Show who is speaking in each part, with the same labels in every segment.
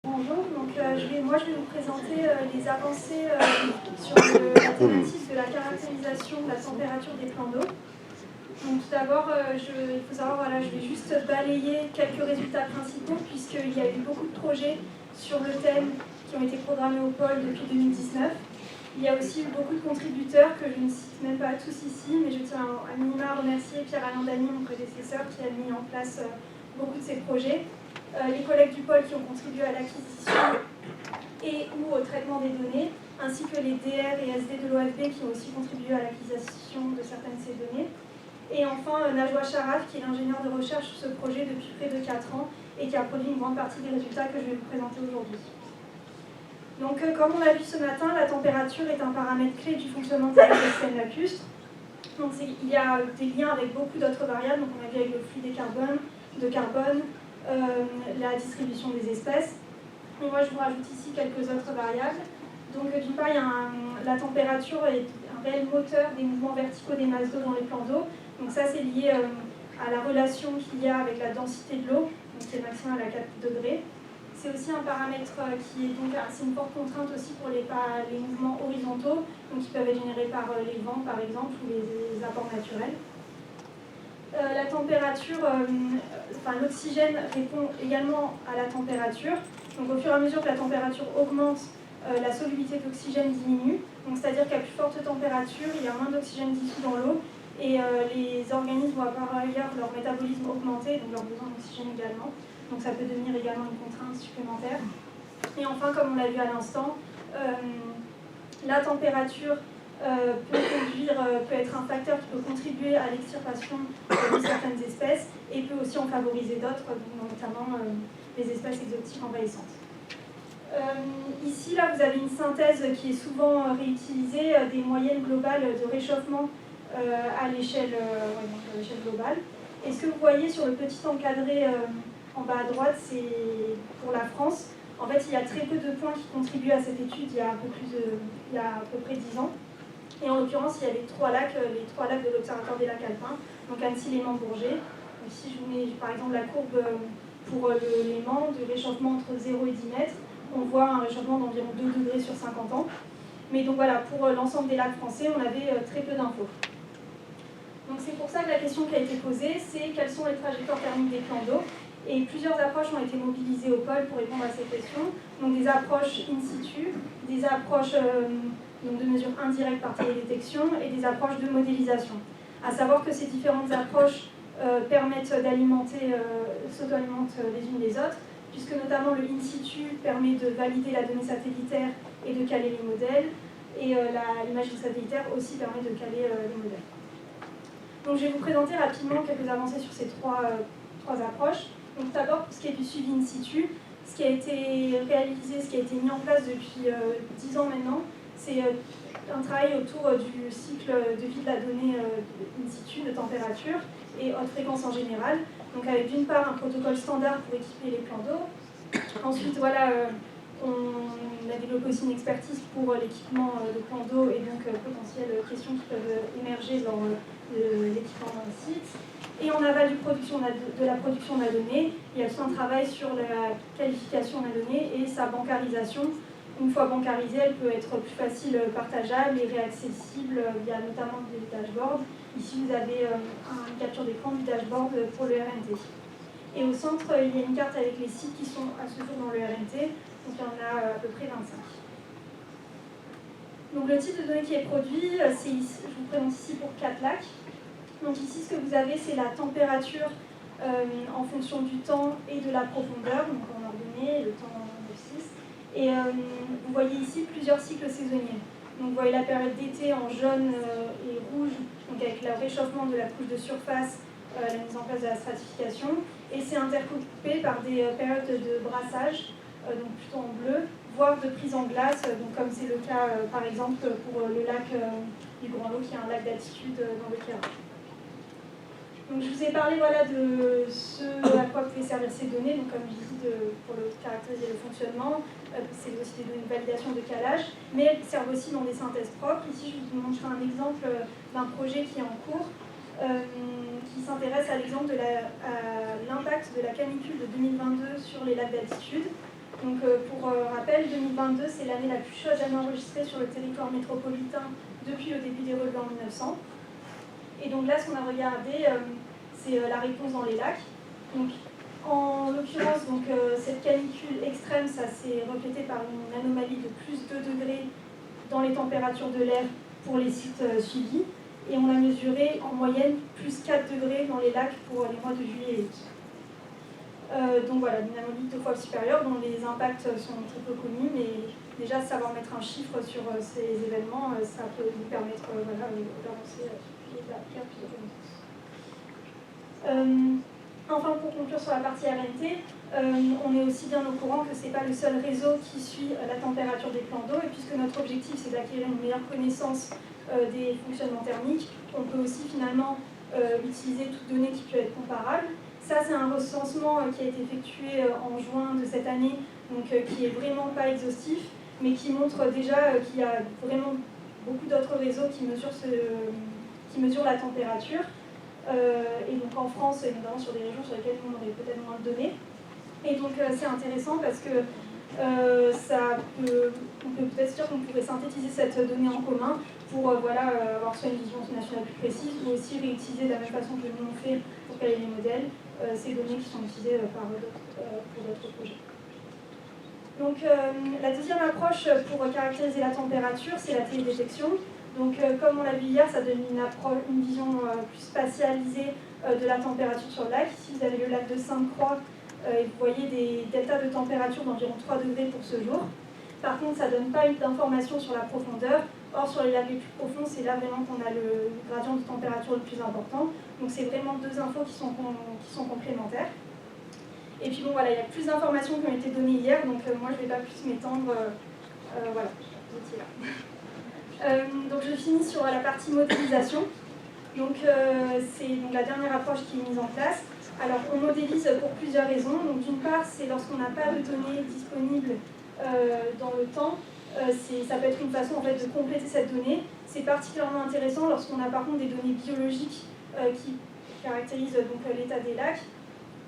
Speaker 1: Bonjour, moi je vais vous présenter les avancées sur la thématique de la caractérisation de la température des plans d'eau. Donc tout d'abord, il faut savoir, voilà, je vais juste balayer quelques résultats principaux puisqu'il y a eu beaucoup de projets sur le thème qui ont été programmés au pôle depuis 2019. Il y a aussi eu beaucoup de contributeurs que je ne cite même pas tous ici, mais je tiens à minima à remercier Pierre-Alain Dany, mon prédécesseur, qui a mis en place beaucoup de ces projets. Les collègues du pôle qui ont contribué à l'acquisition et ou au traitement des données, ainsi que les DR et SD de l'OFB qui ont aussi contribué à l'acquisition de certaines de ces données. Et enfin, Najwa Sharaf, qui est l'ingénieur de recherche sur ce projet depuis près de 4 ans et qui a produit une grande partie des résultats que je vais vous présenter aujourd'hui. Donc, comme on l'a vu ce matin, la température est un paramètre clé du fonctionnement des écosystèmes lacustres. Donc, il y a des liens avec beaucoup d'autres variables. Donc, on a vu avec le flux de carbone, la distribution des espèces. Et moi, je vous rajoute ici quelques autres variables. Donc, d'une part, la température est un réel moteur des mouvements verticaux des masses d'eau dans les plans d'eau. Donc, ça, c'est lié à la relation qu'il y a avec la densité de l'eau, qui est maximale à 4 degrés. C'est aussi un paramètre qui est donc c'est une forte contrainte aussi pour les mouvements horizontaux, donc qui peuvent être générés par les vents, par exemple, ou les apports naturels. La température, l'oxygène répond également à la température. Donc au fur et à mesure que la température augmente, la solubilité d'oxygène diminue. Donc c'est-à-dire qu'à plus forte température, il y a moins d'oxygène dissous dans l'eau et les organismes vont par ailleurs leur métabolisme augmenter, donc leur besoin d'oxygène également. Donc ça peut devenir également une contrainte supplémentaire. Et enfin, comme on l'a vu à l'instant, la température peut être un facteur qui peut contribuer à l'extirpation de certaines espèces et peut aussi en favoriser d'autres, notamment les espèces exotiques envahissantes. Ici, là, vous avez une synthèse qui est souvent réutilisée des moyennes globales de réchauffement à l'échelle globale. Et ce que vous voyez sur le petit encadré en bas à droite, c'est pour la France. En fait, il y a très peu de points qui contribuent à cette étude il y a à peu près 10 ans. Et en l'occurrence, il y a les trois lacs de l'Observatoire des lacs alpins, donc Annecy, Léman, Bourget. Ici, je vous mets par exemple la courbe pour le Léman de réchauffement entre 0 et 10 mètres. On voit un réchauffement d'environ 2 degrés sur 50 ans. Mais donc voilà, pour l'ensemble des lacs français, on avait très peu d'infos. Donc c'est pour ça que la question qui a été posée, c'est quelles sont les trajectoires thermiques des plans d'eau. Et plusieurs approches ont été mobilisées au pôle pour répondre à ces questions. Donc des approches in situ, des approches de mesures indirectes par télédétection et des approches de modélisation. À savoir que ces différentes approches permettent s'auto-alimentent les unes les autres, puisque notamment le in situ permet de valider la donnée satellitaire et de caler les modèles, et l'imagerie satellitaire aussi permet de caler les modèles. Donc je vais vous présenter rapidement quelques avancées sur ces trois approches. Donc d'abord, pour ce qui est du suivi in situ, ce qui a été réalisé, ce qui a été mis en place depuis 10 ans maintenant, c'est un travail autour du cycle de vie de la donnée in situ, de température et haute fréquence en général. Donc avec d'une part un protocole standard pour équiper les plans d'eau. Ensuite, voilà, on a développé aussi une expertise pour l'équipement de plans d'eau et donc potentielles questions qui peuvent émerger dans l'équipement d'un site. Et en aval de la production de la donnée, il y a tout un travail sur la qualification de la donnée et sa bancarisation. Une fois bancarisée, elle peut être plus facile partageable et réaccessible via notamment des dashboards. Ici, vous avez une capture d'écran du dashboard pour le RNT. Et au centre, il y a une carte avec les sites qui sont à ce jour dans le RNT. Donc il y en a à peu près 25. Donc le type de données qui est produit, je vous présente ici pour 4 lacs. Donc ici, ce que vous avez, c'est la température en fonction du temps et de la profondeur, donc en ordonnée, le temps de 6. Et vous voyez ici plusieurs cycles saisonniers. Donc vous voyez la période d'été en jaune et rouge, donc avec le réchauffement de la couche de surface, la mise en place de la stratification. Et c'est intercoupé par des périodes de brassage, donc plutôt en bleu, voire de prise en glace, donc comme c'est le cas par exemple pour le lac du Grand Lot, qui est un lac d'altitude dans le Caire. Donc je vous ai parlé de ce à quoi pouvaient servir ces données, donc comme je dis, pour caractériser le fonctionnement, c'est aussi des données de validation de calage, mais elles servent aussi dans des synthèses propres. Ici, je vous montrerai un exemple d'un projet qui est en cours, qui s'intéresse à l'exemple de l'impact de la canicule de 2022 sur les lacs d'altitude. Donc pour rappel, 2022 c'est l'année la plus chaude jamais enregistrée sur le territoire métropolitain depuis le début des relevés en 1900. Et donc là ce qu'on a regardé c'est la réponse dans les lacs. Donc, en l'occurrence, cette canicule extrême, ça s'est reflété par une anomalie de plus 2 degrés dans les températures de l'air pour les sites suivis. Et on a mesuré en moyenne plus 4 degrés dans les lacs pour les mois de juillet et août. Donc voilà, une anomalie 2 fois supérieure dont les impacts sont très peu connus, mais déjà savoir mettre un chiffre sur ces événements, ça peut nous permettre d'avancer plus de connaissances. Enfin, pour conclure sur la partie RNT, on est aussi bien au courant que ce n'est pas le seul réseau qui suit la température des plans d'eau, et puisque notre objectif c'est d'acquérir une meilleure connaissance des fonctionnements thermiques, on peut aussi finalement utiliser toute donnée qui peut être comparable. Ça, c'est un recensement qui a été effectué en juin de cette année, donc qui n'est vraiment pas exhaustif, mais qui montre déjà qu'il y a vraiment beaucoup d'autres réseaux qui mesurent la température. Et donc en France, et notamment sur des régions sur lesquelles on aurait peut-être moins de données. Et donc c'est intéressant parce que on peut peut-être se dire qu'on pourrait synthétiser cette donnée en commun pour avoir soit une vision nationale plus précise ou aussi réutiliser de la même façon que nous on fait pour caler les modèles, ces données qui sont utilisées pour d'autres projets. Donc la deuxième approche pour caractériser la température, c'est la télédétection. Donc comme on l'a vu hier, ça donne une vision plus spatialisée de la température sur le lac. Ici vous avez le lac de Sainte-Croix et vous voyez des deltas de température d'environ 3 degrés pour ce jour. Par contre, ça ne donne pas d'informations sur la profondeur. Or, sur les lacs les plus profonds, c'est là vraiment qu'on a le gradient de température le plus important. Donc c'est vraiment deux infos qui sont complémentaires. Et puis bon, voilà, il y a plus d'informations qui ont été données hier, donc moi je ne vais pas plus m'étendre. Voilà, vous étiez là. Donc je finis sur la partie modélisation. Donc c'est la dernière approche qui est mise en place. Alors on modélise pour plusieurs raisons. Donc d'une part, c'est lorsqu'on n'a pas de données disponibles dans le temps, ça peut être une façon en fait de compléter cette donnée. C'est particulièrement intéressant lorsqu'on a par contre des données biologiques qui caractérisent donc l'état des lacs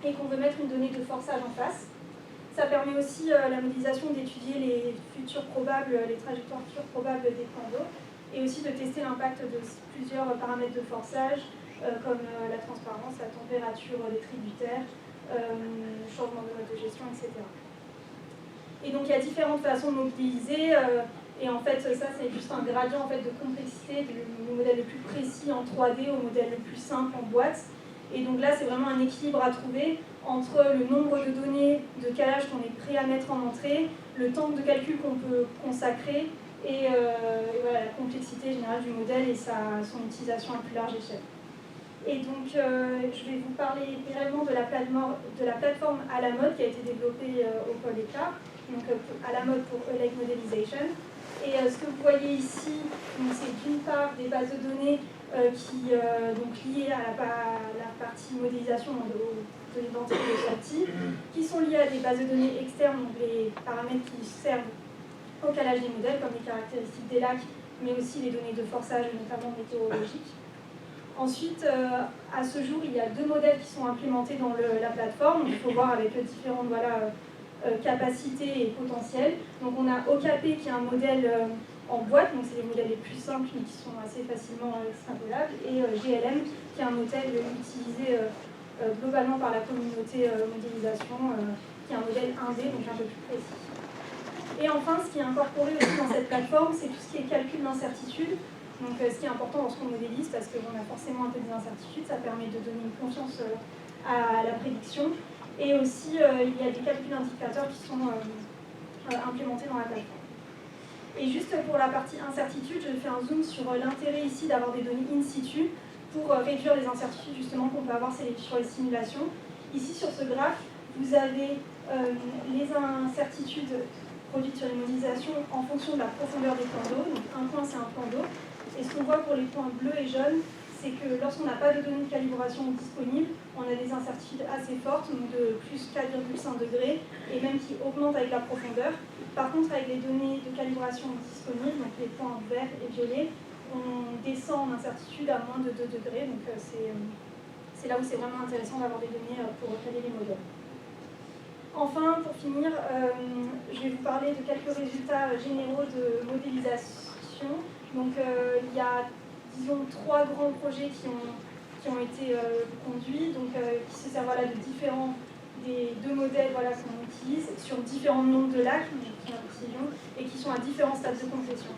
Speaker 1: et qu'on veut mettre une donnée de forçage en face. Ça permet aussi la modélisation d'étudier les trajectoires futures probables des plans d'eau et aussi de tester l'impact de plusieurs paramètres de forçage comme la transparence, la température des tributaires, changement de mode de gestion, etc. Et donc il y a différentes façons de modéliser et en fait ça c'est juste un gradient en fait, de complexité du modèle le plus précis en 3D au modèle le plus simple en boîte. Et donc là, c'est vraiment un équilibre à trouver entre le nombre de données de calage qu'on est prêt à mettre en entrée, le temps de calcul qu'on peut consacrer et voilà, la complexité générale du modèle et son utilisation à plus large échelle. Et donc, je vais vous parler brièvement de la plateforme à la mode qui a été développée au Pôle État, donc à la mode pour Lake Modelization. Et ce que vous voyez ici, c'est d'une part des bases de données liées à la partie modélisation aux données d'entrée et de sortie, qui sont liées à des bases de données externes, donc les paramètres qui servent au calage des modèles, comme les caractéristiques des lacs, mais aussi les données de forçage, notamment météorologiques. Ensuite, à ce jour, il y a 2 modèles qui sont implémentés dans la plateforme. Il faut voir avec différentes capacités et potentiels. Donc on a OKP qui est un modèle en boîte, donc c'est les modèles les plus simples mais qui sont assez facilement extrapolables, et GLM qui est un modèle utilisé globalement par la communauté modélisation, qui est un modèle 1D, donc un peu plus précis. Et enfin, ce qui est incorporé aussi dans cette plateforme, c'est tout ce qui est calcul d'incertitude. Donc ce qui est important lorsqu'on modélise, parce qu'on a forcément un peu des incertitudes, ça permet de donner une confiance à la prédiction. Et aussi, il y a des calculs d'indicateurs qui sont implémentés dans la plateforme. Et juste pour la partie incertitude, je fais un zoom sur l'intérêt ici d'avoir des données in situ pour réduire les incertitudes justement qu'on peut avoir sur les simulations. Ici, sur ce graphe, vous avez les incertitudes produites sur les modélisations en fonction de la profondeur des plans d'eau. Donc un point, c'est un plan d'eau. Et ce qu'on voit pour les points bleus et jaunes, c'est que lorsqu'on n'a pas de données de calibration disponibles, on a des incertitudes assez fortes, donc de plus 4,5 degrés, et même qui augmentent avec la profondeur. Par contre, avec les données de calibration disponibles, donc les points verts et violets, on descend en incertitude à moins de 2 degrés, donc c'est là où c'est vraiment intéressant d'avoir des données pour caler les modèles. Enfin, pour finir, je vais vous parler de quelques résultats généraux de modélisation. Donc, il y a, disons, 3 grands projets qui ont été conduits, donc, qui se servent voilà, de différents des 2 modèles voilà, qu'on utilise sur différents nombres de lacs, et qui sont à différents stades de complétion.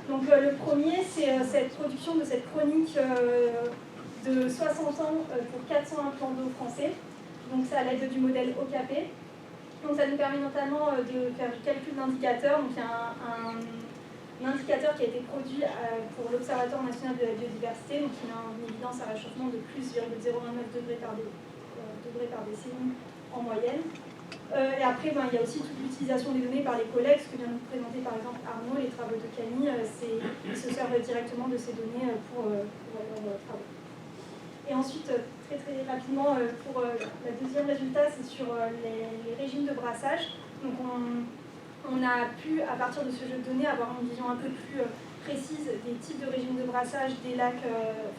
Speaker 1: Donc, le premier, c'est cette production de cette chronique de 60 ans pour 401 plans d'eau français. Donc c'est à l'aide du modèle OKP. Donc ça nous permet notamment de faire du calcul d'indicateurs. Donc il y a un indicateur qui a été produit pour l'Observatoire national de la biodiversité, donc il met en évidence un réchauffement de plus 0,019 degrés par décennie en moyenne. Et après, il y a aussi toute l'utilisation des données par les collègues, ce que vient de nous présenter par exemple Arnaud, les travaux de Camille, ils se servent directement de ces données pour leurs travaux. Et ensuite, très rapidement, pour le deuxième résultat, c'est sur les régimes de brassage. Donc on a pu, à partir de ce jeu de données, avoir une vision un peu plus précise des types de régimes de brassage des lacs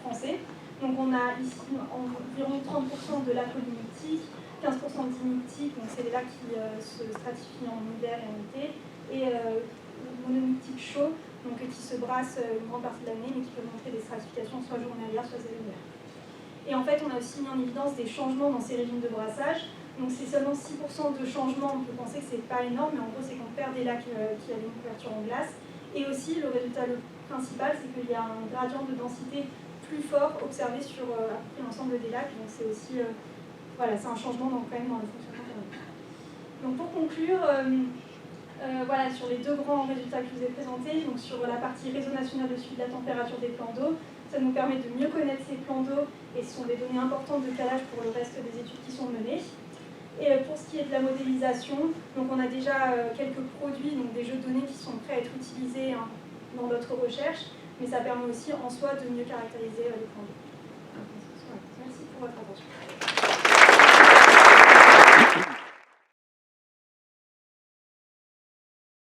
Speaker 1: français. Donc on a ici environ 30% de lacs polynictiques, 15% de dinictiques, donc c'est les lacs qui se stratifient en hiver et en été, et mononictiques chauds, donc qui se brassent une grande partie de l'année, mais qui peuvent montrer des stratifications soit journalières, soit saisonnières. Et en fait, on a aussi mis en évidence des changements dans ces régimes de brassage. Donc c'est seulement 6% de changements, on peut penser que c'est pas énorme, mais en gros c'est qu'on perd des lacs qui avaient une couverture en glace. Et aussi, le résultat principal, c'est qu'il y a un gradient de densité plus fort observé sur à peu près l'ensemble des lacs. Donc c'est aussi, voilà, c'est un changement quand même dans le fonctionnement thermique. Donc pour conclure, voilà, sur les 2 grands résultats que je vous ai présentés, donc sur la partie réseau national de suivi de la température des plans d'eau, ça nous permet de mieux connaître ces plans d'eau et ce sont des données importantes de calage pour le reste des études qui sont menées. Et pour ce qui est de la modélisation, donc on a déjà quelques produits, donc des jeux de données qui sont prêts à être utilisés dans notre recherche, mais ça permet aussi en soi de mieux caractériser les plans d'eau. Merci pour votre attention.